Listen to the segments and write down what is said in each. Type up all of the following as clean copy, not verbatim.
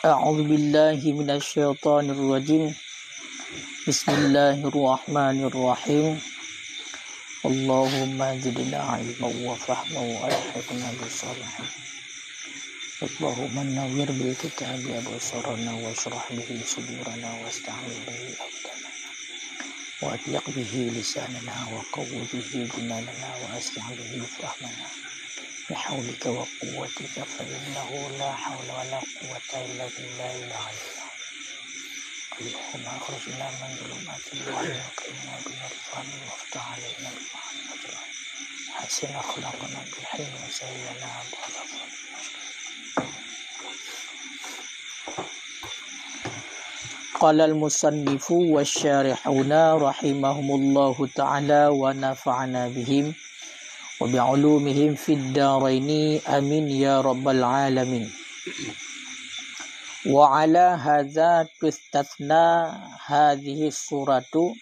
A'udzu billahi minasyaitonir rajim. Bismillahirrahmanirrahim. Allahumma zidna ilman wa fahman wa alhiqna bis-shalihin. Allahumma nawwir bil kitabi absarana wa shrah bihi sudurana wasta'in bihi abdana wa atliq bihi lisanana wa qawwi bihi jinanana wa aslih bihi fahmana bihawlika wa quwwatika fa innahu la hawla wa la quwwata illa billahil aliyyil azim. Allahumma akhrijna min dhulumatil wahmi wa qina binuril fahmi waftah 'alaina bil fahmi hasin akhlaqana bil hilmi wa sayyana abwabal. Qala al-musannifu wasyarihuna rahimahumullahu ta'ala wa nafa'ana bihim wa bi'ulumihim fid daraini amin ya rabbal alamin. Wa ala hadza tustathna hadhihi suratu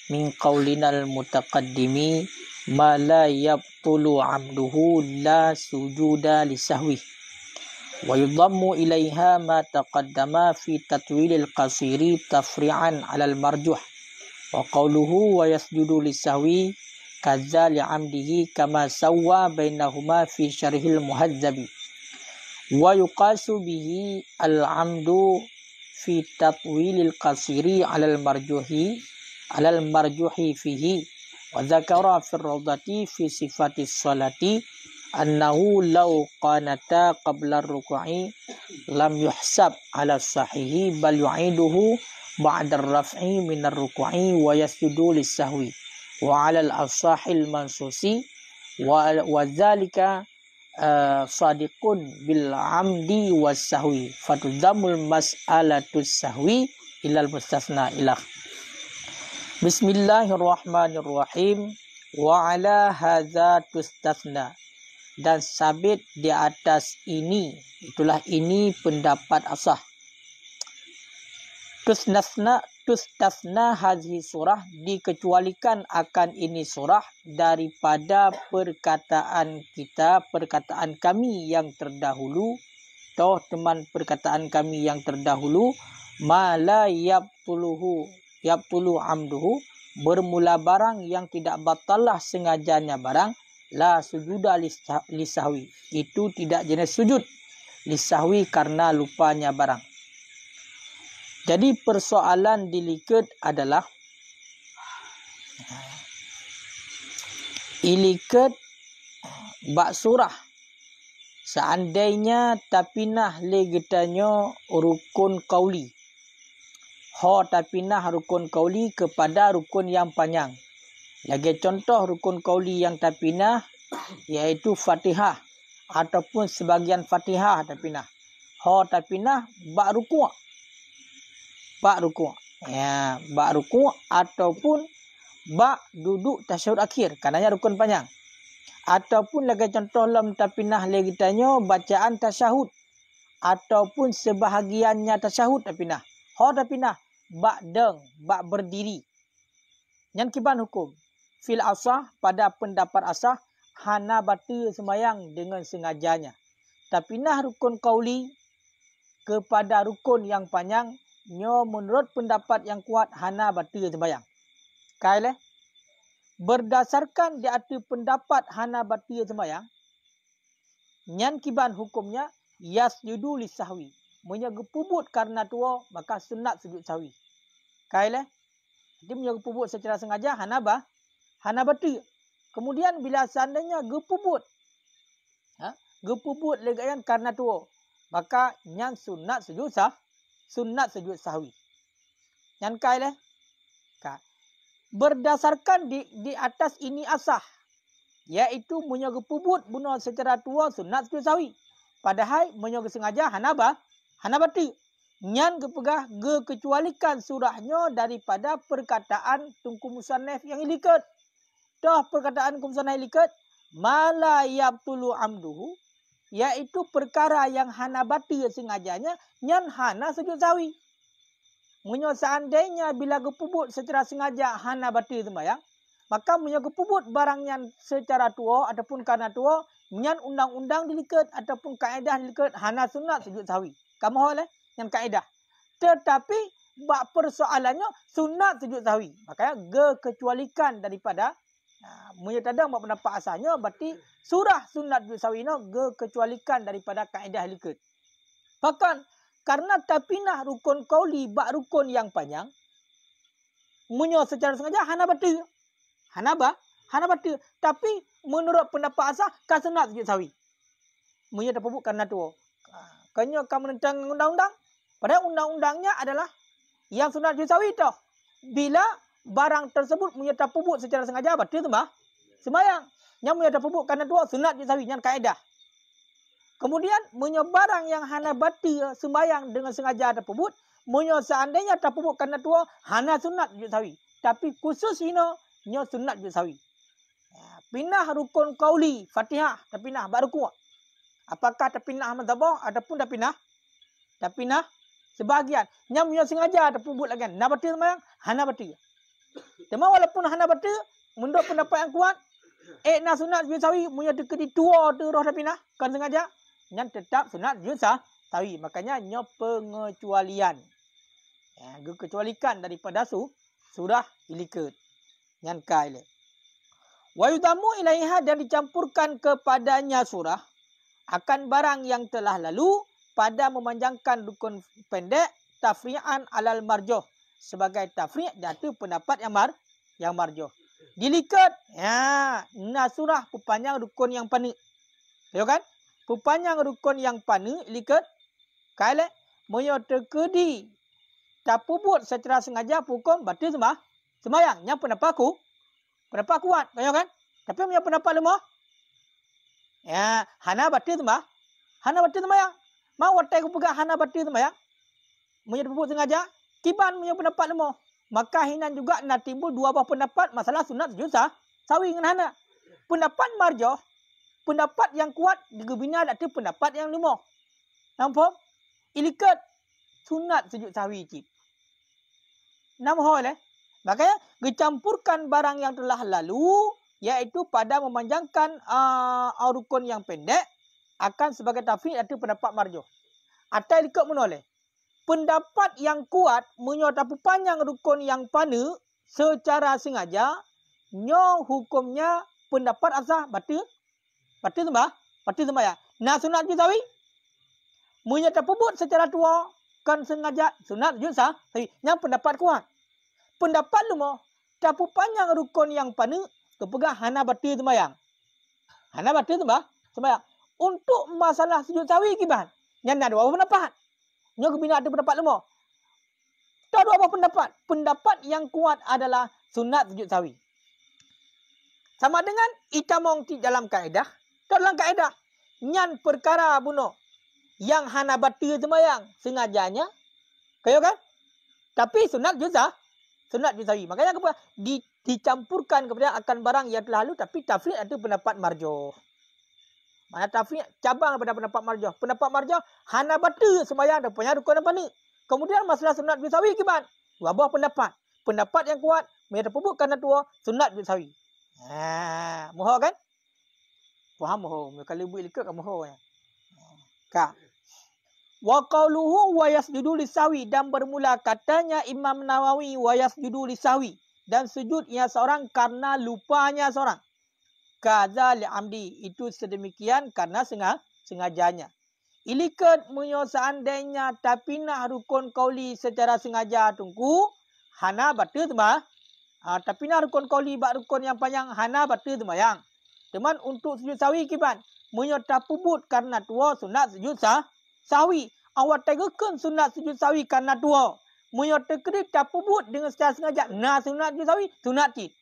min qawlinal mutaqaddimi ma la yabtulu 'amduhu la sujuda lisahwi wa yudhammu ilaiha ma taqaddama fi tatwilil qasiri tafri'an 'alal marjuh wa qawluhu wa yasjudu lisahwi kadza li'amdihi kama sawwa bainahuma fi syarhil muhadzabi wa yuqasu bihi al-'amdu fi tatwilil qasiri 'alal marjuhi fihi wa dzakara fi rawdati fi sifatis salati annahu law qanata qabla ar-ruku'i lam yuhsab 'ala sahihi bal yu'iduhu ba'da ar-raf'i min ar-ruku'i wa yasjudu lis-sahwi wa 'ala al-asahil mansusi wa dzalika sadiqun bil 'amdi was-sahwi fatudzammul mas'alatus sahwi ilal mustasna ilah. Bismillahirrahmanirrahim. Wa 'ala hadza tustathna, dan sabit di atas ini, itulah ini pendapat asah. Tustathna hadhihi surah, dikecualikan akan ini surah daripada perkataan kita, perkataan kami yang terdahulu, atau teman perkataan kami yang terdahulu, ma la yabtulu amduhu, bermula barang yang tidak batalah sengajanya barang, la sujuda lisahwi, itu tidak jenis sujud lisahwi karena lupanya barang. Jadi persoalan diliket adalah iliket bak surah seandainya tapinah legetanyo rukun qauli, ho tapinah rukun qauli kepada rukun yang panjang. Lagi contoh rukun qauli yang tapinah iaitu Fatihah ataupun sebagian Fatihah tapinah. Ho tapinah bak ruku'. Bak ruku'. Ya, bak ruku' ataupun bak duduk tasyahud akhir, karenanya rukun panjang. Ataupun lagi contoh lam tapinah lagi tanyo bacaan tasyahud ataupun sebahagiannya tasyahud tapinah. Ho tapinah bak deng, bak berdiri. Yang kiban hukum fil asah, pada pendapat asah hana batal sembahyang dengan sengajanya. Tapi nah rukun qauli kepada rukun yang panjang, nyo menurut pendapat yang kuat hana batal sembahyang. Kaileh berdasarkan di atas pendapat hana batal sembahyang, nyan kiban hukumnya yasjudu lisahwi, menyegepubut karena tua maka sunat sujud sahwi. Kaileh dia menyegepubut secara sengaja hana batal. Kemudian bila seandainya gepubut, gepubut legayan karena tua, maka yang sunat sujud sahwi. Yang kaileh berdasarkan di atas ini asah, iaitu menyegepubut bunuh secara tua sunat sujud sahwi. Padahal menyegep sengaja hana batal. Nyan kepegah kecualikan surahnya daripada perkataan tungku musannaf yang ilikat. Dah perkataan kumsanai likat mala yabtulu amduhu, iaitu perkara yang hana batal sengajanya, nyan hana sujud sahwi. Munyo seandainya bila gepubut secara sengaja hana batal sembahyang, maka munyo gepubut barang yang secara tua ataupun karena tua, Nyan undang-undang diliket ataupun kaedah diliket hana sunat sujud sahwi. Kamu hol yang kaedah. Tetapi bak persoalannya sunat sujud sahwi. Makanya kecualikan daripada menyetadang bak pendapat asalnya berarti surah sunat sujud sahwi no kecualikan daripada kaedah diliket. Bahkan karena tapinah rukun qauli bak rukun yang panjang munyo secara sengaja hana batil. Hana batil. Tapi menurut pendapat asal kan sunat sujud sahwi. Munyo terpubuk karena tu. Kanyo kamu menentang undang-undang. Padahal undang-undangnya adalah yang sunat sujud sahwi tu. Bila barang tersebut munyo terpubuk secara sengaja batil sembahyang. Yang munyo terpubuk karena tu sunat sujud sahwi yang kaedah. Kemudian munyo barang yang hana batil sembahyang dengan sengaja terpubuk, munyo seandainya terpubuk karena tu hana sunat sujud sahwi. Tapi khusus nyo sunat sujud sahwi. Pinah rukun qauli Fatihah terpinah baru kuat. Apakah terpinah mazhabah ataupun terpinah sebahagian. Yang munyo sengaja terpubuk lagi. Hana batil sembahyang, hana batil. Cuma walaupun hana batil, menurut pendapat yang kuat, nak sunat sujud sahwi munyo dekedi tua tu roh terpinah kan sengaja. Yang tetap sunat sujud sahwi. Makanya nyo pengecualian. Kecualikan daripada surah iliket. Yang kaile. Wa yudamu ilaiha dan dicampurkan kepadanya surah akan barang yang telah lalu pada memanjangkan rukun pendek tafri'an alal marjuh. Sebagai tafri' jatuh pendapat yang marjuh. Diliket surah pepanjang rukun yang pani. Ya kan? Pepanjang rukun yang pani liket kaile moyo terkedi tapubut secara sengaja hukum batil sembahyang. Yang pendapat kuat, ya kan? Tapi punya pendapat lemah. Hana batil sembahyang. Mau watai ku pegang hana batil sembahyang. Punya terpubut sengaja, kiban punya pendapat lemah. Maka hinan juga nak timbul dua buah pendapat masalah sunat sujud sahwi dengan hana. Pendapat marjuh, pendapat yang kuat digubina datu pendapat yang lemah. Nampak? Ilikat sunat sujud sahwi cip. Nampak makanya dicampurkan barang yang telah lalu iaitu pada memanjangkan rukun yang pendek akan sebagai tafsir atau pendapat marjuh. Atau ikut menoleh. Pendapat yang kuat menyatakan panjang rukun yang pana secara sengaja nyo hukumnya pendapat asah batil sembahyang. Nah sunat sujud sahwi menyatakan pubut secara tua kan sengaja sunat sujud sahwi. Yang pendapat kuat. Pendapat lemah tapu panjang rukun yang pana kepegang hana batil sembahyang. Hana batil sembahyang. Untuk masalah sujud sahwi kiban. Yang ada dua pendapat. Nyo kebina ada pendapat lemah. Tak ada apa pendapat. Pendapat yang kuat adalah sunat sujud sahwi. Sama dengan itamong di dalam kaedah. Dalam kaedah. Nyan perkara bunuh. Yang hana batil sembahyang. Sengajanya. Kaya kan? Tapi sunat sujud sahwi. Makanya apa? Dicampurkan kepada akan barang yang telah lalu. Tapi tafsir ada pendapat marjuh. Mana tafsir cabang daripada pendapat marjuh. Pendapat marjuh hana batil sembahyang dan punya rukun apa ni. Kemudian masalah sunat sujud sahwi kiban. Dua buah pendapat. Pendapat yang kuat mereka pubuk karena tua sunat sujud sahwi. Mohon kan? Faham mohon. Kalau ibu ikut kan mohon. Ka. Wa qauluhu wa yasjudu lisahwi dan bermula katanya Imam Nawawi wa yasjudu lisahwi dan sujud ia seorang karena lupanya seorang. Kaza li'amdi itu sedemikian karena sengajanya. Ilikat munyo seandainya tapinah rukun qauli secara sengaja tunggu hana batil sembahyang. Tapinah rukun qauli bak rukun yang panjang hana batil sembahyang. Teman untuk sujud sahwi kiban munyo tapubut karena tua sunat sujud sahwi. Awak tegukan sunat sujud sahwi karena tua. Munyo tekedi tapubut dengan secara sengaja. Nah sunat sujud sahwi sunat cip.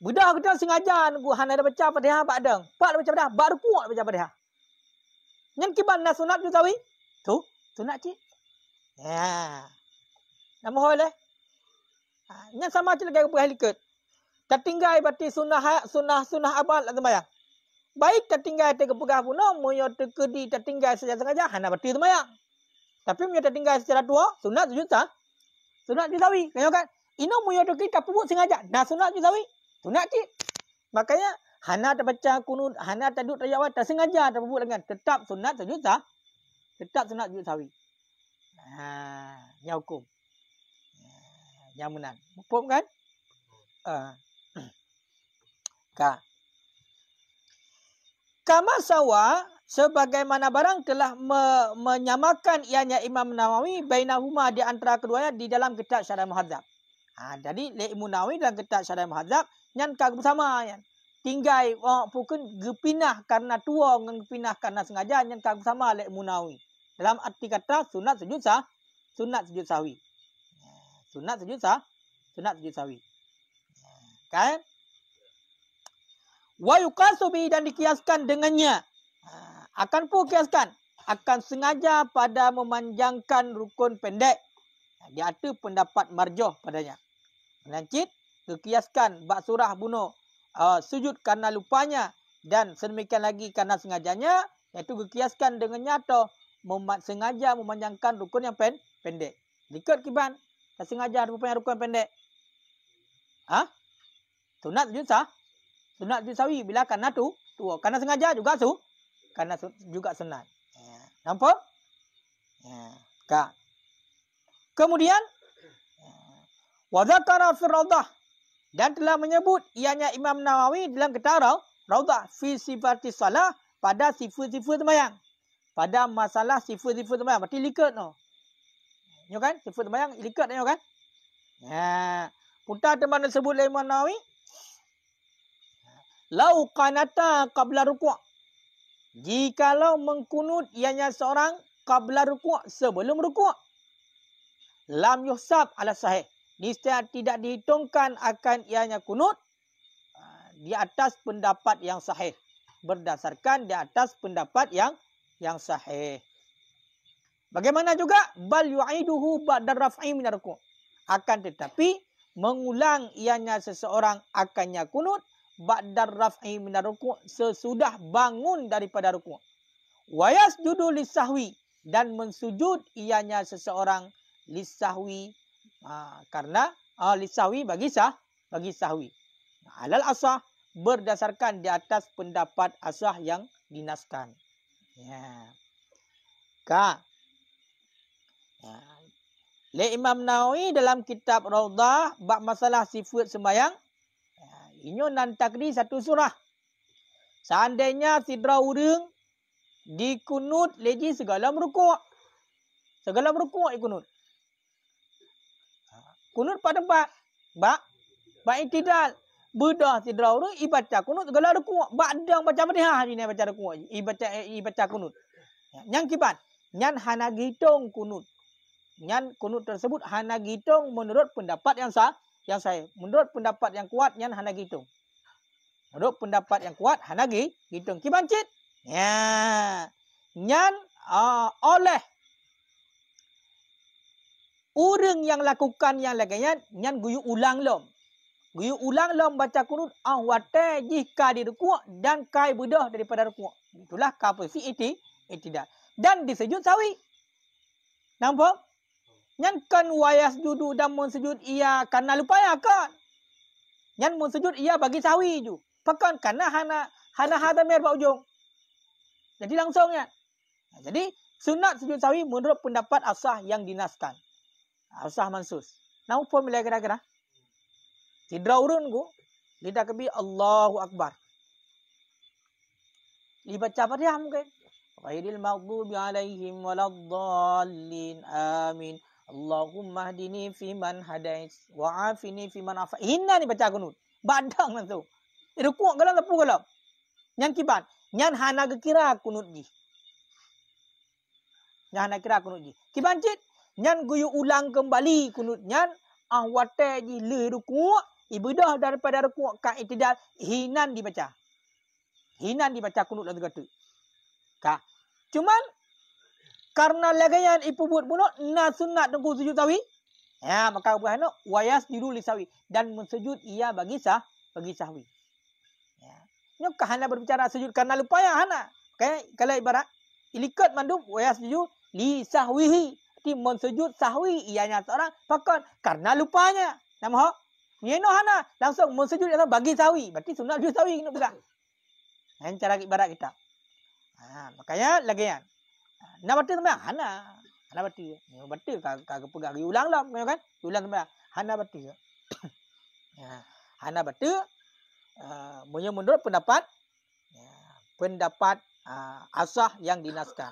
Budak kita sengaja nunggu hana dah baca Fatihah bak deng. Pak dah baca Fatihah, baru kuat baca Fatihah. Nyan kiban nak sunat tu sahwi? Tu, sunat cik. Ya. Nama boleh. Nyan sama cik lagi apa halikat. Tertinggal berarti sunah abad lah sembahyang. Baik tertinggal terpegah pun moyo terkedi tertinggal secara sengaja hana berarti sembahyang. Tapi moyo tertinggal secara tua sunat sujud sahwi. Kaya kan? Ino moyo terkedi tak pubut sengaja. Dah sunat sujud sahwi. Sunat cik. Makanya Hana terbaca kunut, hana taduk tajawab, tersengaja terbubut dengan tetap sunat sujud sah. Tetap sunat sujud sahwi. Yang hukum. Yang menang. Hukum kan? Kama sawa, sebagaimana barang telah menyamakan ianya Imam Nawawi bainahuma di antara keduanya di dalam kitab Syarah Muhadzab. Jadi Imam Nawawi dalam kitab Syarah Muhadzab nyan kagum sama yan. Tinggal pukun gepinah karena tua dengan gepinah karena sengaja nyan kagum sama Imam Nawawi. Dalam arti kata sunat sujud sah, sunat sujud sahwi. Sunat sujud sah, sunat sujud sahwi. Kan? Wa yuqasu bi, dan dikiaskan dengannya. Akan pun kiaskan. Akan sengaja pada memanjangkan rukun pendek. Dia ada pendapat marjuh padanya. Menancit, kekiaskan bak surah bunuh sujud karena lupanya. Dan sedemikian lagi karena sengajanya. Iaitu kekiaskan dengannya atau sengaja memanjangkan rukun yang pendek. Likut kiban. Tak sengaja rupanya rukun pendek. Sunat sujud sah. Sunat sujud sahwi bila karena tua. Karena sengaja juga karena juga sunat. Nampak? Kemudian wa dzakara fi Raudhah, dan telah menyebut ianya Imam Nawawi dalam kitab Raudhah fi sifati salah, pada sifat-sifat sembahyang. Pada masalah sifat-sifat sembahyang. Berarti likat no. Nyo kan? Sifat sembahyang likat nyo kan? Putar teman tersebut oleh Imam Nawawi. Lau qanata qabla ruku'. Jikalau mengkunut ianya seorang qabla ruku', sebelum ruku'. Lam yuhsab ala sahih. Niscaya tidak dihitungkan akan ianya kunut di atas pendapat yang sahih. Berdasarkan di atas pendapat yang sahih. Bagaimana juga bal yu'iduhu ba'da raf'i min ruku'. Akan tetapi mengulang ianya seseorang akannya kunut ba'da raf'i min ruku', sesudah bangun daripada ruku'. Wa yasjudu lisahwi, dan mensujud ianya seseorang lisahwi, karena lisahwi bagi sahwi. Alal asah, berdasarkan di atas pendapat asah yang dinaskan. Le Imam Nawawi dalam kitab Raudhah bab masalah sifat sembahyang, inyo nan takdi satu surah. Seandainya sidra urang dikunut leji segala merukuk. Segala merukuk ikunut. Kunut pada bak itidal. Bedah sidra urang ibaca kunut segala rukuk. Badang baca Fatihah ni baca rukuk. Ibaca kunut. Yang kipan, nyan hana gitung kunut. Nyan kunut tersebut hana gitung menurut pendapat yang sah. Yang saya, menurut pendapat yang kuat, nyan hana gitung. Menurut pendapat yang kuat, hana gitung. Kibancit. Nyan oleh orang yang lakukan yang lainnya, nyan guyu ulang lom. Guyu ulang lom baca kunut, wate jika di rukuk dan kai bedah daripada rukuk. Itulah kapasi itidal. Dan disujud sawi. Nampak? Nyan kan wayas judu dan mensujud ia karena lupaya kan. Nyan mensujud ia bagi sawi ju. Pakan karena hana hadamir pak ujung. Jadi langsungnya. Jadi sunat sujud sawi menurut pendapat asah yang dinaskan. Asah mansus. Nampak bila kira-kira? Sidra urun ku. Lidah kebi Allahu Akbar. Dibaca Fatihah mungkin. Ghairil maghdubi alaihim waladdallin. Amin. Allahumma hdini fiman hadait wa afini fiman afa. Hina ni baca kunut. Badang langsung. Rukuk galam lepu galam. Nyan kiban. Nyan hana kira kunut ji. Nyan hana kira kunut ji. Kiban cit. Nyan guyu ulang kembali kunut nyan. Wate ji le rukuk. Ibadah daripada rukuk ka itidal. Hinan dibaca. Hinan dibaca kunut lagu kata. Cuman karena lagayan ipubut bunuk na sunat tengku sujud sawi. Maka buahno wayas diruli sawi dan mensujud ia bagi sahwi. Nyok hana berbicara sujud karena lupaya hana. Kalau ibarat ilikat mandum wayas sujud li sahwihi, ti mensujud sahwi ianya seorang pakon karena lupanya. Nama hok. Nyeno hana langsung mensujud ia bagi sahwi. Berarti sunat sujud sawi kena bukan. Yang cara ibarat kita. Makanya lagi ya. Nak baca sampai hana baca. Baca kagak pegang ulang lah kan? Ulang sampai hana baca. Hana baca menurut pendapat asah yang dinaskan.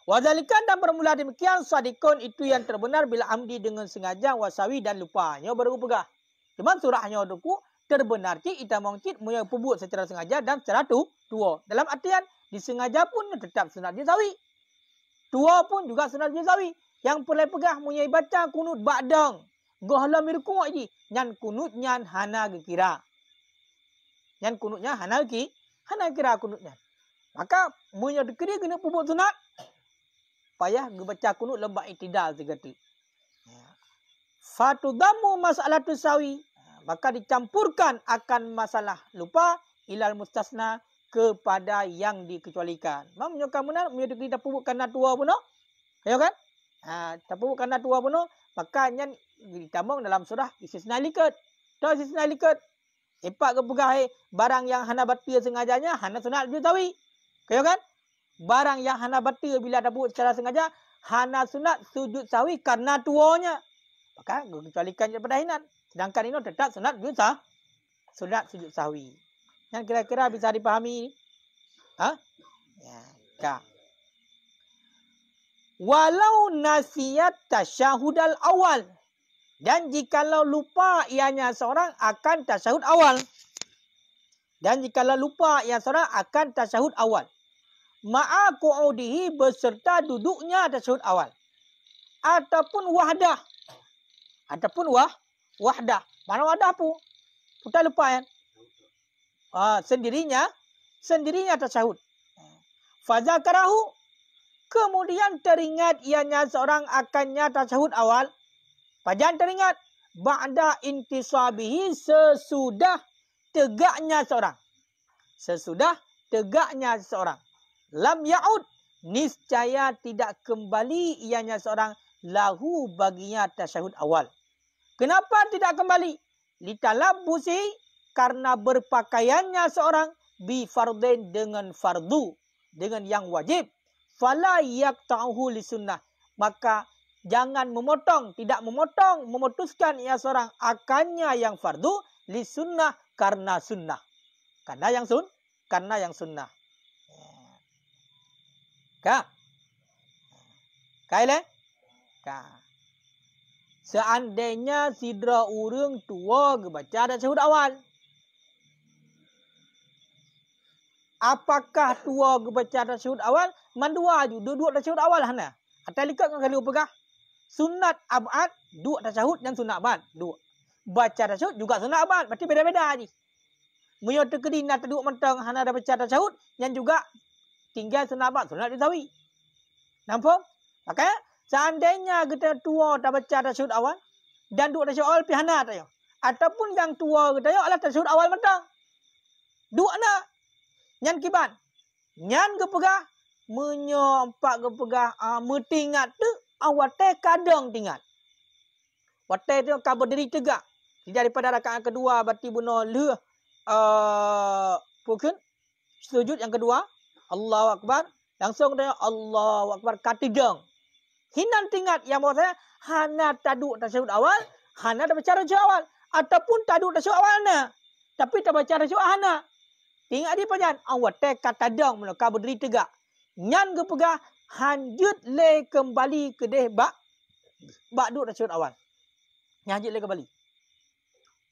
Wazalikan dan bermula demikian sadikun itu yang terbenar bila amdi dengan sengaja wasawi dan lupanya baru pegah. Cuma surahnya duku terbenar ki ita mongkit muya pebut secara sengaja dan secara tua. Dalam artian disengaja pun tetap sunat jazawi. Tua pun juga sunat jazawi. Yang perlu pegah muya baca kunut ba'dang. Gohla mirku aji. Nyan kunut nyan hana kira. Nyan kunutnya hana kira kunutnya. Maka muya dekeri kena pebut sunat. Payah baca kunut lembak itidal segati. Fatudamu masalah tusawi. Maka dicampurkan akan masalah lupa ilal mustasna kepada yang dikecualikan. Mam nyoka benar menyo kita pupuk karena tua puno. Ya kan? Tapuk karena tua puno, makanya ditambung dalam surah istisna likat. Tahu istisna likat. Epak ke pegah barang yang hana batil sengajanya hana sunat jazawi. Ya kan? Barang yang hana batil bila tapuk secara sengaja hana sunat sujud sahwi karena tuanya. Maka dikecualikan daripada hinan. Sedangkan ini tetap sunat sujud sahwi. Yang kira-kira bisa dipahami. Ya. Walau nasiat tasyahudal awal. Dan jikalau lupa ianya seorang akan tasyahud awal. Ma'a qu'udihi beserta duduknya tasyahud awal. Ataupun wahdah. Wahdah. Mana wahdah pun? Kita lupa kan? Sendirinya tasyahud. Fazakarahu. Kemudian teringat ianya seorang akannya tasyahud awal. Pajan teringat. Ba'da intisabihi sesudah tegaknya seorang. Lam ya'ud. Niscaya tidak kembali ianya seorang lahu baginya tasyahud awal. Kenapa tidak kembali? Litalabbusi karena berpakaiannya seorang bi fardain dengan fardu, dengan yang wajib. Fala yaqta'uhu li sunnah. Maka jangan memutuskan ia seorang akannya yang fardu li sunnah karena sunnah. Karena yang sunnah. Kaile? Seandainya sidra urang tua baca tasyahud awal. Apakah tua baca tasyahud awal? Mandua ju duduk tasyahud awal hana. Atau likat kali pegah. Sunat abad dua tasyahud dan sunat abad dua. Baca tasyahud juga sunat abad, berarti beda-beda ni. Muyo tekedi nak duduk mentang hana dah baca tasyahud yang juga tinggal sunat abad, sunat jazawi. Nampak? Makanya seandainya kita tua dah baca tasyahud awal dan duduk tasyahud awal pihana tayo. Ataupun yang tua kita yo alah tasyahud awal mentang. Dua nak. Nyan kiban. Nyan gepegah menyompak gepegah metingat tu awate kadang tingat. Wate tu ka berdiri tegak. Daripada rakaat kedua berarti bunuh le pukun sujud yang kedua Allahu akbar langsung dia Allahu akbar katidang. Hinan tingat yang maksudnya hana taduk tasyahud awal, hana dah baca tasyahud awal ataupun taduk tasyahud awal na. Tapi tak baca tasyahud hana. Tingat dia pajan awat katadang ka berdiri tegak. Nyan gepegah hanjut le kembali ke deh bak duk tasyahud awal. Nyan hanjut le kembali.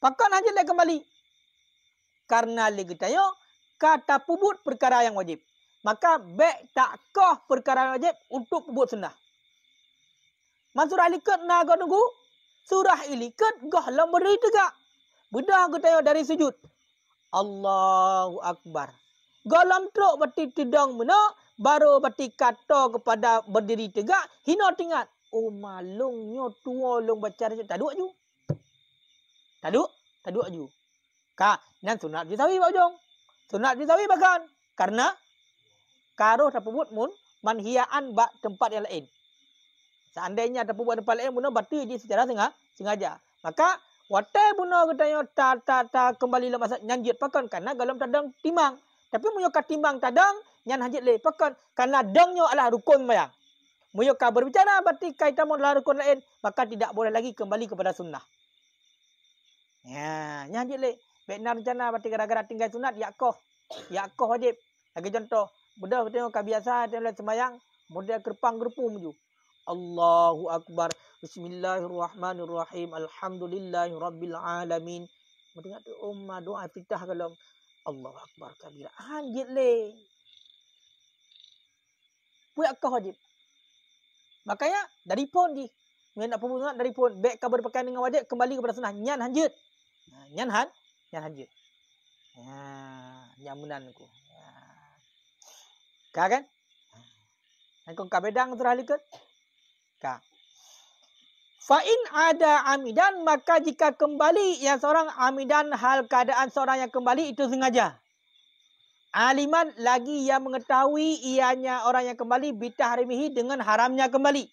Pakan hanjut le kembali. Karena le getayo kata pubut perkara yang wajib. Maka baik takkah perkara wajib untuk pubut sunnah. Surah likat na kau tunggu. Surah ilikat gahlam berdiri tegak. Bedah getayo dari sujud. Allahu akbar. Galam truk berarti tidang mana baru berarti kata kepada berdiri tegak hina tingat. Oh malungnya tua long baca tak duk ju. Tak duk ju. Nan sunat jazawi ba ujung. Sunat jazawi bahkan karena karuh terpubut mun manhiaan bak tempat yang lain. Seandainya terpubut tempat lain guna berarti dia secara sengaja. Maka wate bunuh katanya tak kembali le masa nyanjut pakan karena galam tadang timang. Tapi muyo katimbang tadang nyan hajit le. Pakan karena dangnya adalah rukun sembahyang. Muyo ka berbicara berarti kaitan adalah rukun lain, maka tidak boleh lagi kembali kepada sunnah. Ya, nyan hajit le. Benar rencana berarti gara-gara tinggal sunat yakoh wajib. Lagi contoh, budak tengok kebiasaan dalam sembahyang, model gerpang-gerpu menuju. Allahu Akbar. Bismillahirrahmanirrahim. Alhamdulillahirabbil alamin. Mendengar doa iftitah kalau Allahu Akbar kabira. Anjit le. Puyak kau wajib. Makanya dari pun di nak pun dari pun baik kabar berpakaian dengan wajib kembali kepada sunnah nyan hanjit. Nyan hanjit. Nyamunan ku. Kan? Engkau kabedang surah likat. Ka. Fa in ada amidan, maka jika kembali yang seorang amidan, hal keadaan seorang yang kembali itu sengaja. Aliman lagi yang mengetahui ianya orang yang kembali bitahrimihi dengan haramnya kembali.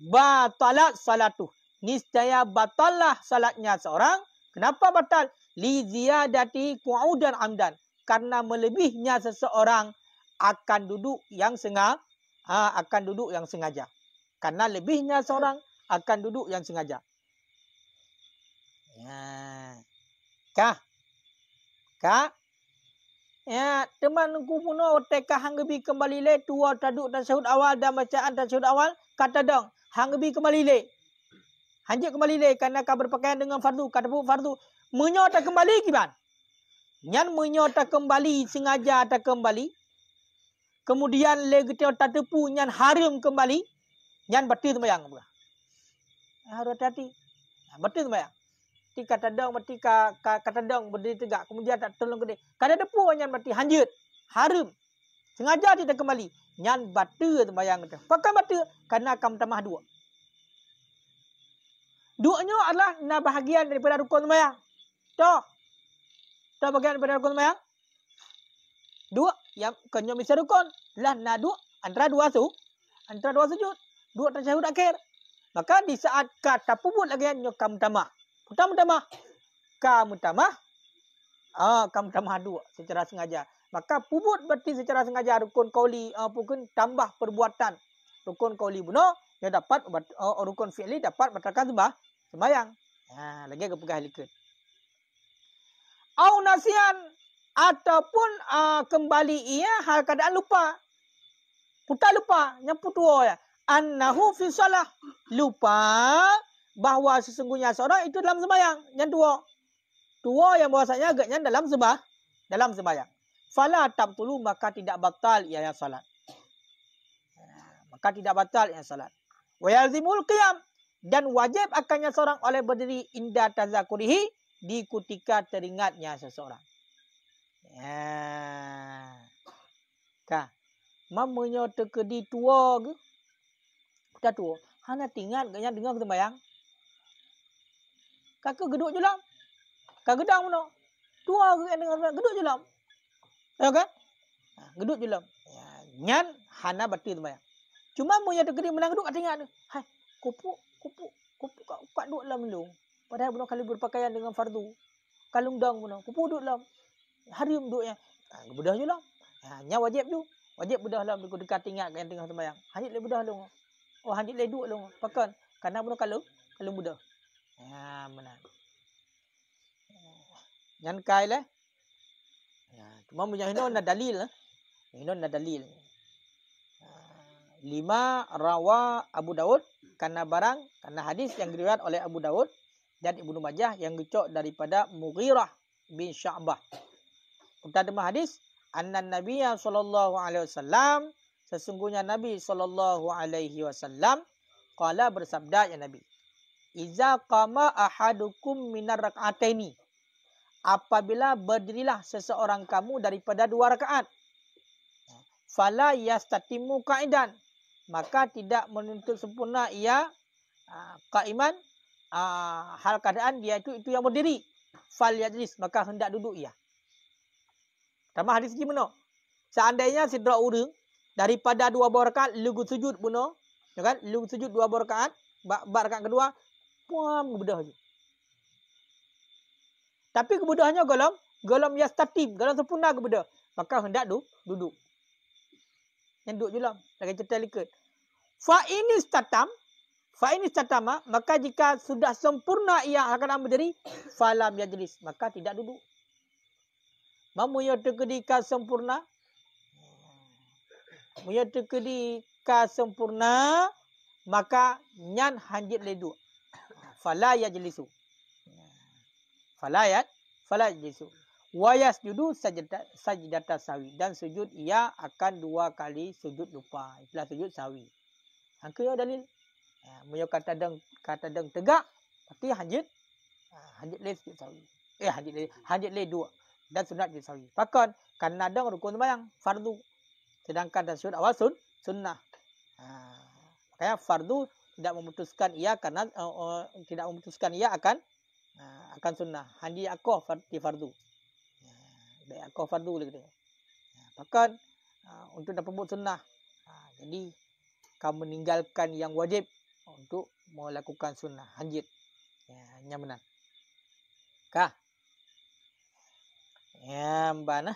Batalat salatuh. Niscaya batallah salatnya seorang. Kenapa batal? Li ziyadati qu'udan amdan. Karena melebihnya seseorang akan duduk yang sengaja. Karena lebihnya seorang akan duduk yang sengaja. Ya. Kah? Ya, teman ku puno teka hang gebi kembali le tua taduk tasyahud awal dan bacaan tasyahud awal kata dong hang gebi kembali le. Hanjit kembali le karena kau berpakaian dengan fardu kata pun fardu menyota kembali kiban. Nyan menyota kembali sengaja tak kembali. Kemudian le getio tatepu nyan haram kembali. Nyan batil sembahyang bukan. Harus hati. Batil sembahyang. Tika tadang berarti kata dong berdiri tegak kemudian tak tolong gede. Kada depu nyan berarti hanjut. Haram. Sengaja tidak kembali. Nyan batil sembahyang kita. Pakai batil karena kamu tambah dua. Duanya adalah bahagian daripada rukun sembahyang. Toh bahagian daripada rukun sembahyang. Dua yang kenyo bisa rukun lah dua antara dua sujud. Dua tasyahud akhir. Maka di saat kata puput lagi nyo kamu tambah. Kamu tambah dua secara sengaja. Maka puput berarti secara sengaja rukun qauli pukun tambah perbuatan. Rukun qauli buno dia dapat rukun fi'li dapat batalkan sembahyang. Lagi ke pegah likut. Au nasian ataupun kembali ia hal keadaan lupa. Putar lupa, nyampu tua ya. Annahu fi shalah. Lupa bahawa sesungguhnya seorang itu dalam sembahyang. Yang dua yang bahasanya agaknya dalam sembahyang. Fala tabtulu maka tidak batal ia yang salat. Maka tidak batal ia salat. Wa yalzimul qiyam dan wajib akannya seorang oleh berdiri inda tazakurihi di ketika teringatnya seseorang. Kah? Mamanya terkedi tua ke? Kita tua. Hana tinggal gaknya dengar sembahyang. Kakak geduk je lam. Kak gedang mana? Tua ke dengan geduk je lam. Ya kan? Geduk je lam. Nyan hana batil sembahyang. Cuma punya terkedi menang geduk kat tinggal tu. Hai, kupu kat duk lam lu. Padahal budak kalau berpakaian dengan fardu. Kalung dang mana? Kupu duk lam. Harim duknya. Bedah je lam. Nya wajib tu. Wajib bedah lam dekat tinggal yang tengah sembahyang. Hajit le bedah lu. Oh hajit le duk lu. Pakan. Karena budak kalau bedah. Mana? Nyan kai le. Cuma punya hino na dalil. Hino na dalil. 5 rawa Abu Daud karena hadis yang diriwayat oleh Abu Daud dan Ibnu Majah yang dicok daripada Mughirah bin Sya'bah. Pertama hadis, annan Nabiyya sallallahu alaihi wasallam, sesungguhnya Nabi sallallahu alaihi wasallam qala bersabda ya Nabi. Iza qama ahadukum minar rak'ataini. Apabila berdirilah seseorang kamu daripada 2 rakaat. Fala yastatimu qa'idan. Maka tidak menuntut sempurna ia qa'iman hal keadaan dia itu yang berdiri. Fal yajlis, maka hendak duduk ia. Pertama hadis gimana? Seandainya sidra urang daripada 2 rakaat lugu sujud buno, ya kan? Lugu sujud 2 rakaat, rakaat kedua puam bedah je. Tapi kebedahannya golom yastatim, golom sempurna kebedah. maka hendak duduk. Yang duduk julam. Lagi cetai likat. Fa ini statama, maka jika sudah sempurna ia akan berdiri, falam yajlis, maka tidak duduk. Mamuya tekadika sempurna, maka nyan hanjit ledu. Fala yajlisu. Fala yajlisu. Wa yasjudu sajdata sawi, dan sujud ia akan 2 kali sujud lupa. Itulah sujud sawi. Angka dalil. Muyo kata deng tegak, tapi hanjit le sujud sawi. Hanjit le 2 dan sunat sujud sawi. Bahkan karena deng rukun sembahyang fardu. Sedangkan dan sujud awal sunnah. Makanya fardu tidak memutuskan ia karena akan sunnah. Handi akoh di fardu. Baik akoh fardu boleh kita. Bahkan untuk dapat buat sunnah. Jadi kamu meninggalkan yang wajib untuk melakukan sunnah hanjit. Yang benar. Kah? Yang mana?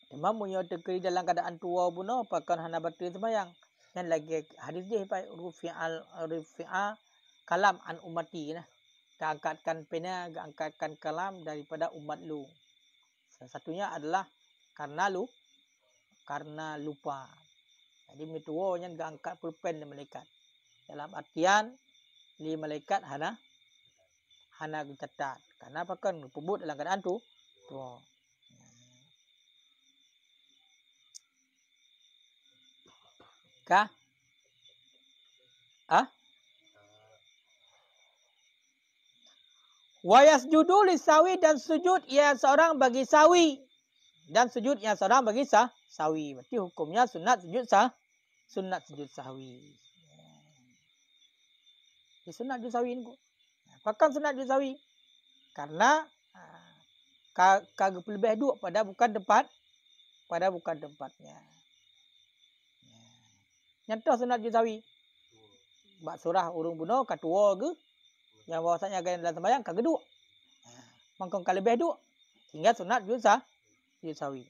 Memang punya tekeri dalam keadaan tua pun pakan hana batil sembahyang. Yang lagi hadis dia rufi'a kalam an umati nah. Keangkatkan pena, keangkatkan kalam daripada umat lu. Salah satunya adalah karena lupa. Jadi mituo yang keangkat pulpen di malaikat. Dalam artian li malaikat hana catat. Karena pakan pebut dalam keadaan tua. Kah? Wa yasjudu lisawi, dan sujud yang seorang bagi sawi. Dan sujud yang seorang bagi sawi. Berarti hukumnya sunat sujud sahwi. Sunat sujud sawi ni. Bahkan sunat sujud sawi. Karena kagak lebih duduk pada bukan tempatnya. Nyata sunat sujud sawi. Bak surah urung bunuh katua ke. Yang bahasanya gaya dalam sembahyang kagak duduk. Mangkong kali lebih duduk. Sehingga sunat sujud sawi.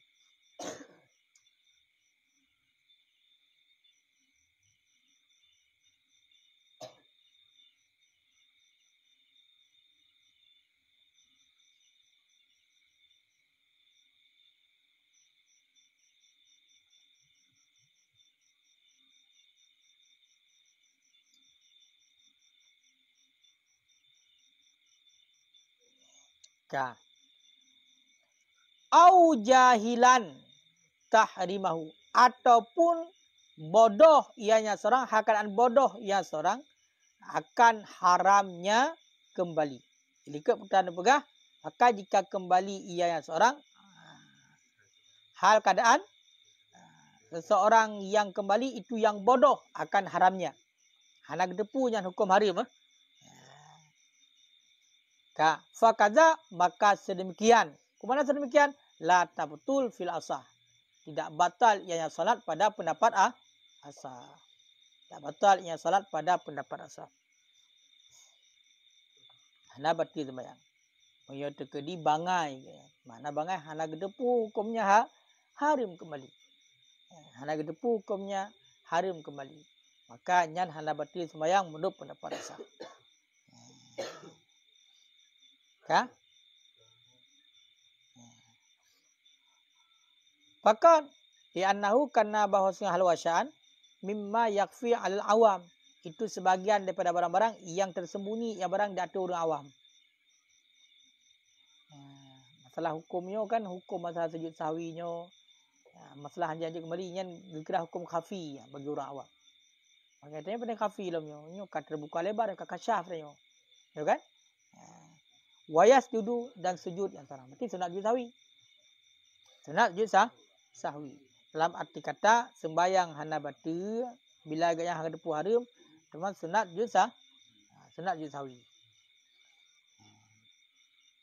Au jahilan tahrimahu, ataupun bodoh ianya seorang, keadaan bodoh ia seorang akan haramnya kembali. Jika pertanda pegah, maka jika kembali ianya seorang, hal keadaan seseorang yang kembali itu yang bodoh akan haramnya. Hana gedepu yang hukum haram. Fakaza, maka sedemikian. Kemana sedemikian? La tabtul fil asah. Tidak batal ianya salat pada pendapat asah. Tidak batal ianya salat pada pendapat asah. Hana batil sembahyang. Moyo tekedi bangai. Mana bangai? Hana gedepu hukumnya haram kembali. Hana gedepu hukumnya haram kembali. Maka nyan hana batil sembahyang menurut pendapat asah. Bahkan li'annahu karena bahwasanya hal wasya'an mimma yakfi 'alal awam, itu sebagian daripada barang-barang yang tersembunyi, yang barang diatur orang awam. Masalah hukumnya kan hukum masalah sujud sahwinya, masalah janji kembali yang dikira hukum khafi bagi orang awam. Makanya pada khafi lah nyo kat terbuka lebar kat kasyaf nyo. Ya kan? Wayas judu dan sujud yang seorang. Berarti sunat sujud sahwi. Sunat sujud sahwi. Dalam arti kata sembayang hana batil bila agak yang hadepu haram, teman sunat sujud sahwi.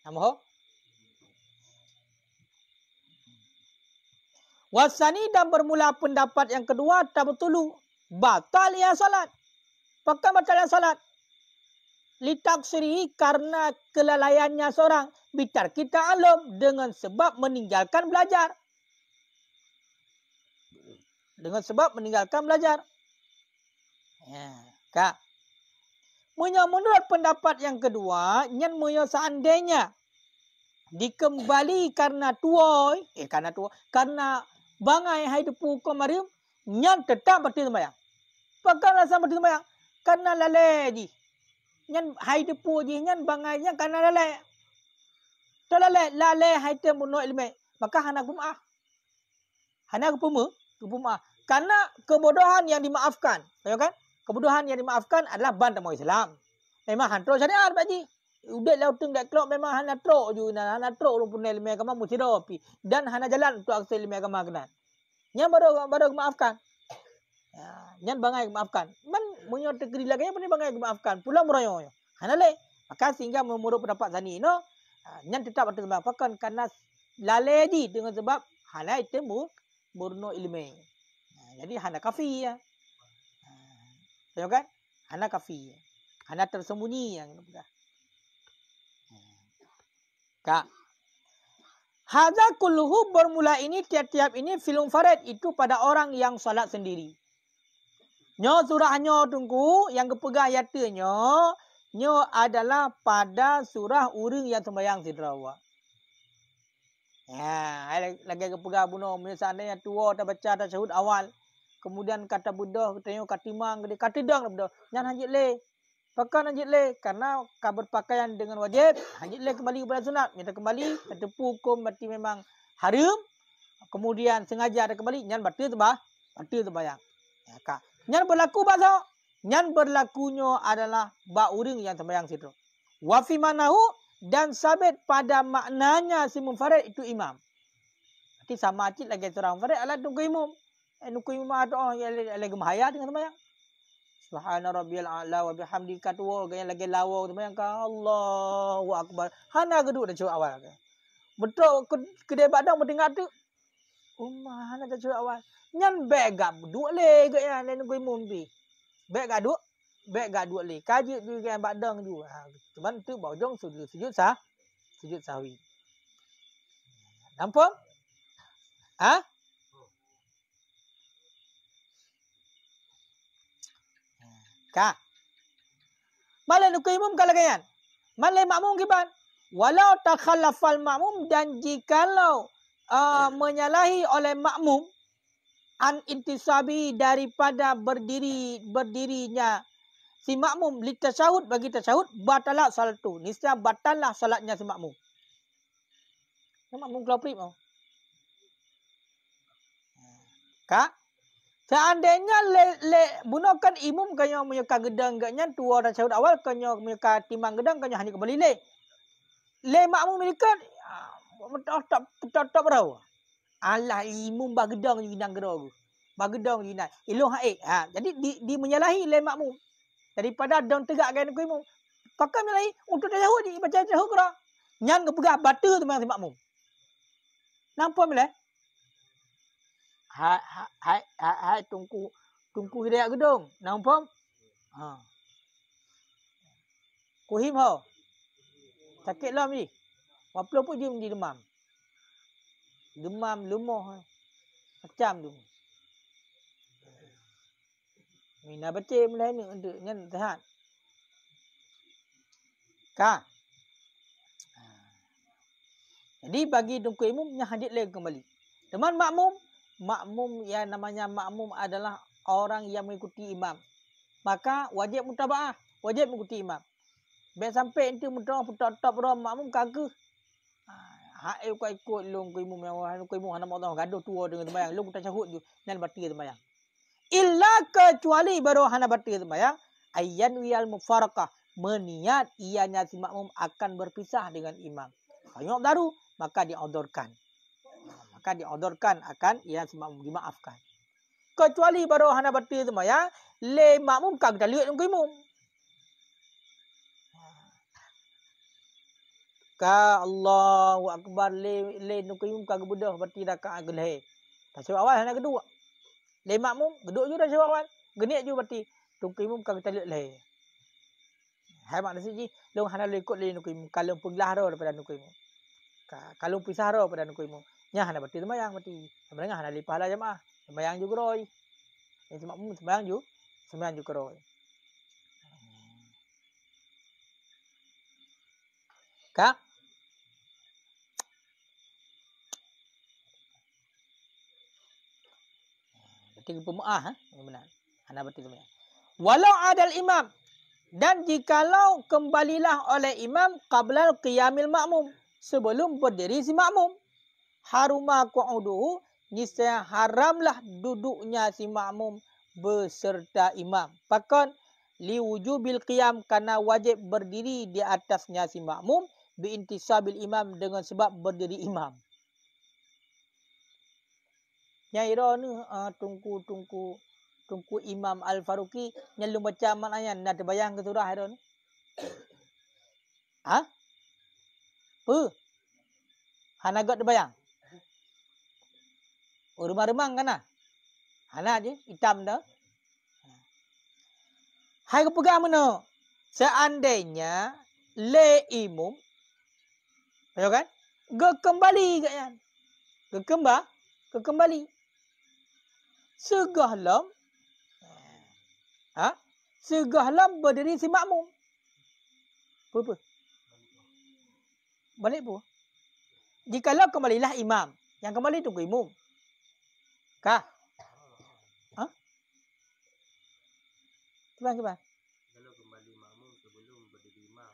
Namoh? Wasani dan bermula pendapat yang kedua tabtulu batal ya salat. Pakai batal ya salat. Litaksiri karena kelalaiannya seorang bitar kita alum dengan sebab meninggalkan belajar. Dengan sebab meninggalkan belajar. Ya, Kak. Menurut pendapat yang kedua, yang seandainya dikembali karena tua, karena bangai hai depu kemarin, yang tetap berarti sembahyang. Pakai rasa berarti sembahyang. Karena lalai di. Yang hai depu je, yang bangai, yang karena lalai. Lalai hai temu no ilmu. Maka hana gumah. Hana gumah. Karena kebodohan yang dimaafkan. Tahu kan? Kebodohan yang dimaafkan adalah bantamu Islam. Memang hantar syariat baji. Udah lauteng dak kelok memang hana trok ju hana trok lu pun ilmu agama mesti dopi dan hana jalan untuk akses ilmu agama kenan. Yang baru maafkan. Ya, yang bangai maafkan. Man munyo tegri lagi yang bangai maafkan. Pula meroyo. Hana le. Maka sehingga menurut pendapat Zani no, yang tetap ada maafkan karena laledi dengan sebab hana itu murno ilmu. Jadi hana kafi ya. Tahu kan? Hana kafi. Hana tersembunyi yang sudah. Kak. Hadza kulluhu bermula ini tiap-tiap ini film farid itu pada orang yang salat sendiri. Nyo surahnya tunggu yang kepegang ayatnya nyo adalah pada surah uring yang sembahyang sidrawa. Ya, lagi kepegang bunuh misalnya tua dah baca tasyahud awal. Kemudian kata Buddha katanya katimang gede katidang Buddha. Nyan hajit le. Pakai hajit le karena berpakaian dengan wajib, hajit le kembali kepada sunat. Minta kembali tepu hukum berarti memang haram. Kemudian sengaja ada kembali nyan batal terbayang. Ya kak. Nyan berlaku bahasa. Nyan berlakunya adalah ba uring yang sembahyang situ. Wa fi manahu dan sabit pada maknanya si munfarid itu imam. Berarti sama acit lagi seorang munfarid adalah tunggu imam. Nukui imam doa yang lagi mahaya dengan sembahyang. Subhana rabbiyal a'la wa bihamdika tuwa gaya lagi lawa sembahyang ka Allahu akbar. Hana geduk dah curah awal. Betul kedai badang mendengar tu. Umma hana dah curah awal. Nyan beg gak duk le gaya lain nukui imam pi. Beg gak duk le. Kaji tu gaya badang tu. Cuman tu bojong sujud sahwi. Nampak? Ha? Kak. Malai nukui imam kalagayan. Malai makmum kiban. Walau takhallafal makmum dan jikalau menyalahi oleh makmum an intisabi daripada berdirinya si makmum li tasyahud bagi tasyahud batalah salat tu. Niscaya batallah salatnya si makmum. Makmum keluar prip mau. Kak, seandainya bunuhkan imam kanyo menyuka gedang gaknya tua tasyahud awal kanyo menyuka timang gedang kanyo hanya kembali le. Le makmum milikan tak berau. Allah imam bagedang jinang gerau. Bagedang jinang. Iluh haik. Jadi di menyalahi le makmum. Daripada dang tegak kan ku imam. Kakak menyalahi untuk tasyahud di baca tasyahud kira. Nyan ngepegah batu tu memang si makmum. Nampak mele? Hai tungku hidayah gedung. Nampak? Ha. Kuhim ho. Sakit lah ni. Waplo pun dia menjadi demam. Demam lemoh. Macam tu. Mina baca mulai ni untuk nyan sehat. Kak. Jadi bagi tungku imam nya hadit lagi kembali. Teman makmum yang namanya makmum adalah orang yang mengikuti imam. Maka wajib mutabaah, wajib mengikuti imam. Biar sampai itu mudah putar-putar rom makmum kagak. Hak kau ikut long kau imam yang kau imam hana Allah gaduh tua dengan sembahyang. Long tak syahud ju dan batal sembahyang. Illa kecuali baru hana batal sembahyang ayyan wiyal mufaraqah meniat ianya si makmum akan berpisah dengan imam. Kalau daru maka diodorkan. Maka diodorkan akan ia si makmum dimaafkan. Kecuali baru hana batal sembahyang le makmum kagak lihat long kau imam. Ka Allahu akbar le nukuyum ka gebudah berarti dah ka agelhe. Tasyahud awal nak geduk. Le makmum geduk je tasyahud awal. Genit je berarti tungku imam kan kita lihat le. Hai mak nasi ji, long hana le ikut le nuku imam. Kalau penglah ro daripada nuku imam. Kalau pisah ro daripada nuku imam. Nya hana berarti sembahyang berarti. Sembahyang hana le pahala jemaah. Sembahyang juga roy. Yang makmum sembahyang juga roy. Kak berarti pemaah yang benar. Hana berarti sembahyang. Walau adal imam dan jikalau kembalilah oleh imam qablal qiyamil makmum sebelum berdiri si makmum haruma qu'uduhu niscaya haramlah duduknya si makmum beserta imam. Pakon li wujubil qiyam karena wajib berdiri di atasnya si makmum biintisabil imam dengan sebab berdiri imam. Nyai ro ni tungku Imam Al-Faruqi nyelum baca maknanya nak terbayang ke surah ro ni. Ha? Hana got terbayang. Remang-remang kan ah. Hana je hitam dah. Hai ke pegang mana? Seandainya le imam ya kan? Kembali katnya. Kembali. Segahlam segahlam berdiri si makmum. Apa? Balik pun. Jikalau kembalilah imam, yang kembali tunggu imam. Kah? Ha? Gimana? Kalau kembali makmum sebelum berdiri imam.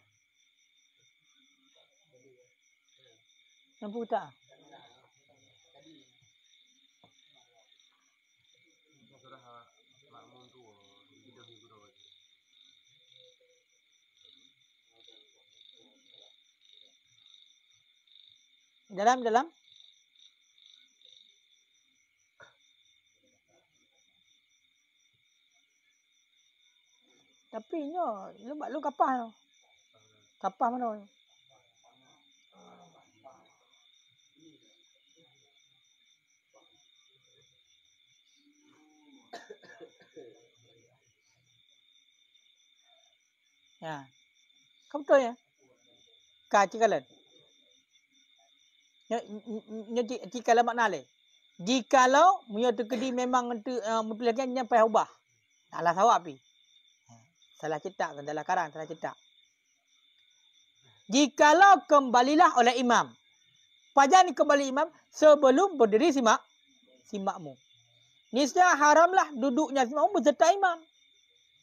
Nampak tak? Surah makmum tu hidup guru. Dalam tapi nyo lu kapah. Kapah mana? Ya. Kamu tahu ya? Cikalan. Cikalan makna le. Jikalau punya terkedi memang mempelajari nyampai ubah. Salah sawak pi. Salah cetak kan dalam karang salah cetak. Jikalau kembalilah oleh imam. Pajan kembali imam sebelum berdiri si makmum. Niscaya haramlah duduknya si makmum beserta imam.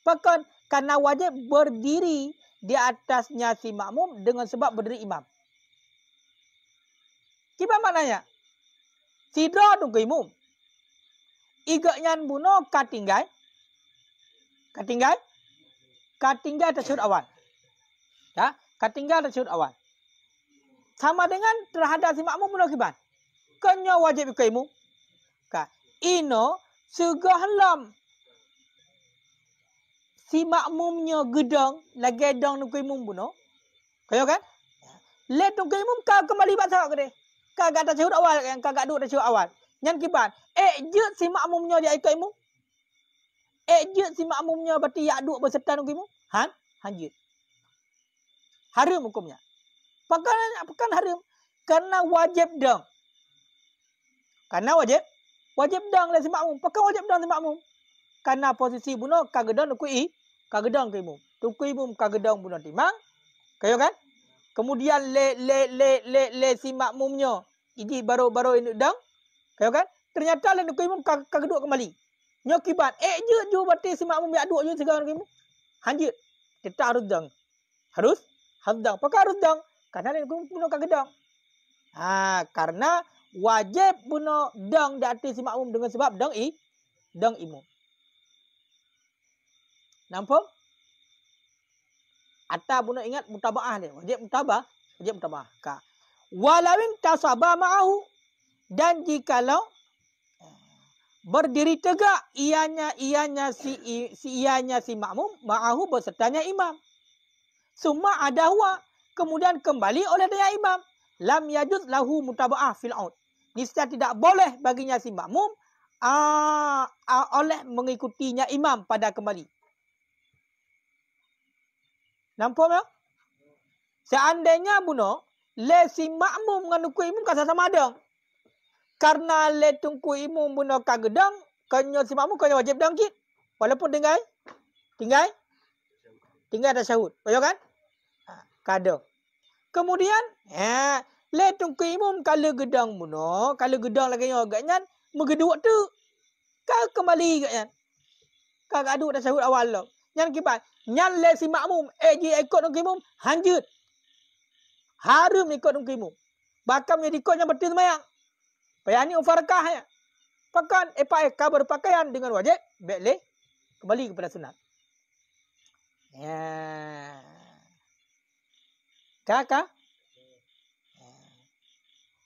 Bahkan karena wajib berdiri di atasnya si makmum dengan sebab berdiri imam. Gimana maknanya? Sidra tunggu imam. Igaknya buno katinggai. Katinggai tasyahud awal. Ya, katinggai tasyahud awal. Sama dengan terhadap si makmum buno kiban. Kenya wajib ikut imam. Ino segahlam si makmumnya gedang lagi gedang tunggu imam buno. Kaya kan? Let tunggu imam kau kembali baca ke dia. Kagak tasyahud awal yang kagak duduk tasyahud awal. Nyan kiban. Je si makmumnya dia ikut imam. Je si makmumnya berarti yak duduk berserta tunggu imam. Hanjit. Haram hukumnya. Pakan haram. Karena wajib dang. Karena wajib dang lah si makmum. Pakan wajib dang si makmum. Karena posisi buno kagedang kagedang ke imam. Tunggu imam kagedang buno timang. Kaya kan? Kemudian le si makmumnya ini baru ini dang. Kaya kan? Ternyata le tunggu imam kageduk kembali. Nyo kibat je berarti si makmum yak duk je segala imam. Hanjit. Kita harus dang. Harus dang. Pakai harus dang. Karena le buno kagedang. Karena wajib buno dang di atas si makmum dengan sebab dang imam. Nampak? Atau buno ingat mutabaah dia. Wajib mutabah. Walawin tasabah ma'ahu. Dan jikalau berdiri tegak ianya si makmum ma'ahu bersertanya imam. Summa ada huwa. Kemudian kembali oleh dia imam. Lam yajuz lahu mutabaah fil aud. niscaya tidak boleh baginya si makmum oleh mengikutinya imam pada kembali. Nampak tak? Seandainya buno, le si makmum dengan nuku imam kasa sama ada. Karena le tungku imam buno kagedang, kanyo si makmum kanyo wajib dangkit. Walaupun tinggal ada syahud. Betul kan? Kada. Kemudian, le tungku imam kalau gedang buno, kalau gedang lagi agaknya megeduk tu. Kau kembali agaknya. Kau aduk dah syahud awal lo. Nyan kipas. Nyan le si makmum, ji ikut tungku imam, hanjut. Harum ikut tungku imam. Bahkan menjadi ikutnya betul semayang. Payah ni ufarkah ya. Pakan kau berpakaian dengan wajib, boleh kembali kepada sunat. Ya. Kakak.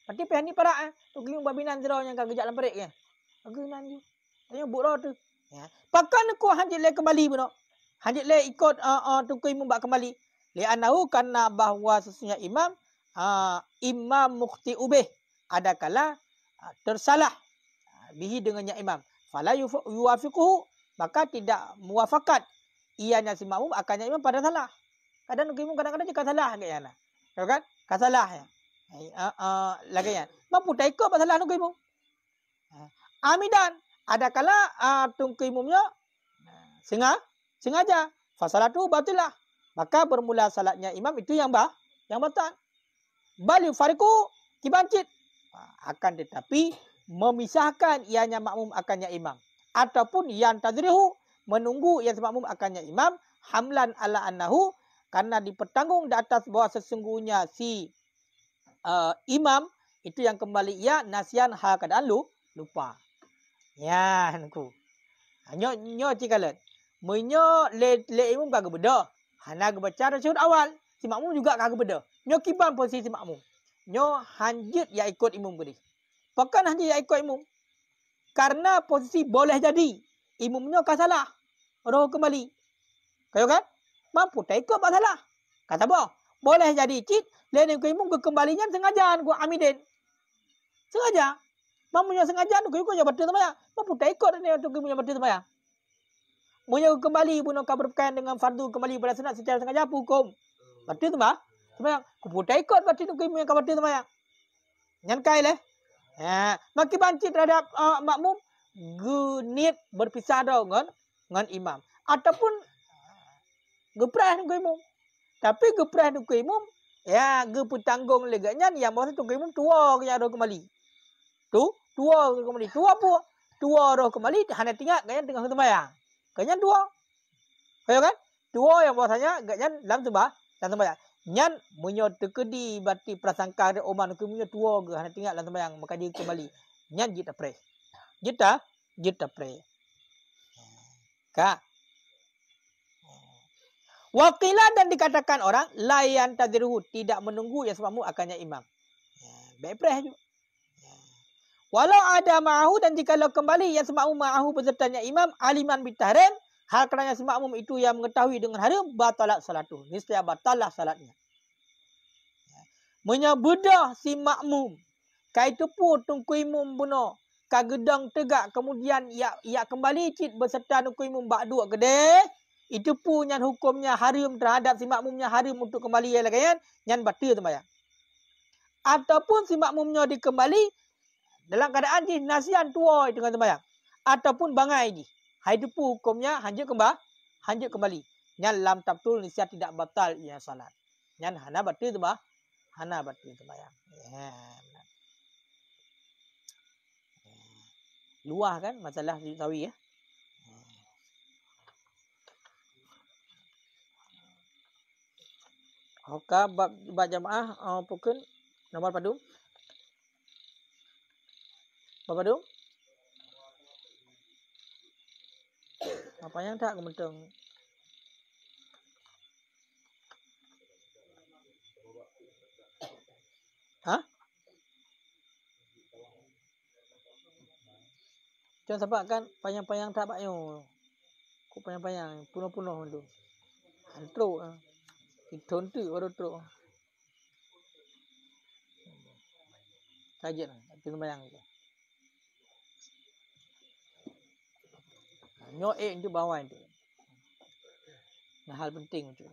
Tapi payah ni parak tungku imam babinan zero yang kau gejak dalam perik ya. Babinan tu. Tanya buat tu. Ya. Pakan aku hanjut le kembali beno. Hanjut le ikut tungku imam bak kembali. Li'annahu karena bahawa sesungguhnya imam imam mukhti ubih. Ada kala tersalah bihi dengannya imam. Fala yuwafiquhu, maka tidak muwafakat ianya si makmum akannya imam pada salah. Kadang imam kadang-kadang juga salah kayaknya. Tahu kan? Kasalah ya. Lagi ya. Mampu tak ikut pasal tungku imam. Amidan, ada kala tungku imamnya sengaja. Fasalatu batilah. Maka bermula salatnya imam itu yang batal. Bal yufariqu kibancit. Akan tetapi memisahkan ianya makmum akannya imam. Ataupun yang tadrihu menunggu yang makmum akannya imam. Hamlan ala annahu. Karena dipertanggung di atas bahwa sesungguhnya si imam itu yang kembali ia nasian hal keadaan lupa. Ya, aku. Nyo cikalat. Menyo le imam kagak beda. Hana baca syahud awal. Si makmum juga kagak beda. Nyo kiban posisi makmum. Nyo hanjut ya ikut imam gede. Pakan hanjut ya ikut imam. Karena posisi boleh jadi imamnya kan salah. Roh kembali. Kau kan? Mampu tak ikut tak salah. Kata apa? Boleh jadi cit. Lain ikut imam kekembalinya sengaja ku amidin. Sengaja. Mampunya sengaja tu kau betul semaya. Mampu tak ikut ni untuk punya betul semaya. Punya kembali pun kau berkaitan dengan fardu kembali pada sunat secara sengaja hukum. Betul semaya. Semaya. Kau tak ikut betul tu punya kau betul semaya. Nyankai leh. Maki banci terhadap makmum genit berpisah dengan imam. Ataupun geprah dengan imam. Tapi geprah dengan imam ya gepu tanggung leganya yang masa tu imam tua kaya roh kembali. Tua kembali. Tua apa? Tua roh kembali hanya tinggal kaya tengah sembahyang. Kaya tua. Kaya kan? Tua yang bahasanya kaya dalam sembahyang. Nyan munyo tekedi berarti prasangka ada oman ke munyo tua ke hanya tinggal dalam sembahyang maka dia kembali. Nyan jita pre. Jita pre. Ka. Wakilah dan dikatakan orang layan tadrihu tidak menunggu yang sebabmu akannya imam. Baik pre juga. Walau ada ma'ahu dan jikalau kembali yang sebabmu ma'ahu besertanya imam aliman bitahrim hal kerana si makmum itu yang mengetahui dengan haram batalat salatu. Niscaya batalah salatnya. Menyebedah si makmum. Kaitu pun tungku imam buno. Kagedang tegak kemudian ia kembali cit beserta tungku imam bak dua gede. Itu pun yang hukumnya haram terhadap si makmumnya haram untuk kembali lagi kan. Yang batil sembahyang. Ataupun si makmumnya dikembali dalam keadaan di nasian tua dengan sembahyang. Ataupun bangai di. Itu pun hukumnya hanjut kembali. Yang lam tabtul niscaya tidak batal ia salat. Yang hana batil sembahyang. Hana batil sembahyang. Luah kan masalah sawi ya. Oka bab jamaah pukul nomor padu. Bab padu. Apa yang tak kementong. Hah? Jangan sebab kan payang-payang tak bakyo. Kok payang-payang punuh-punuh tu. Antruk. Itu baru truk. Tajud kena bayang tu. Nyo itu bawah itu. Nah, hal penting tu.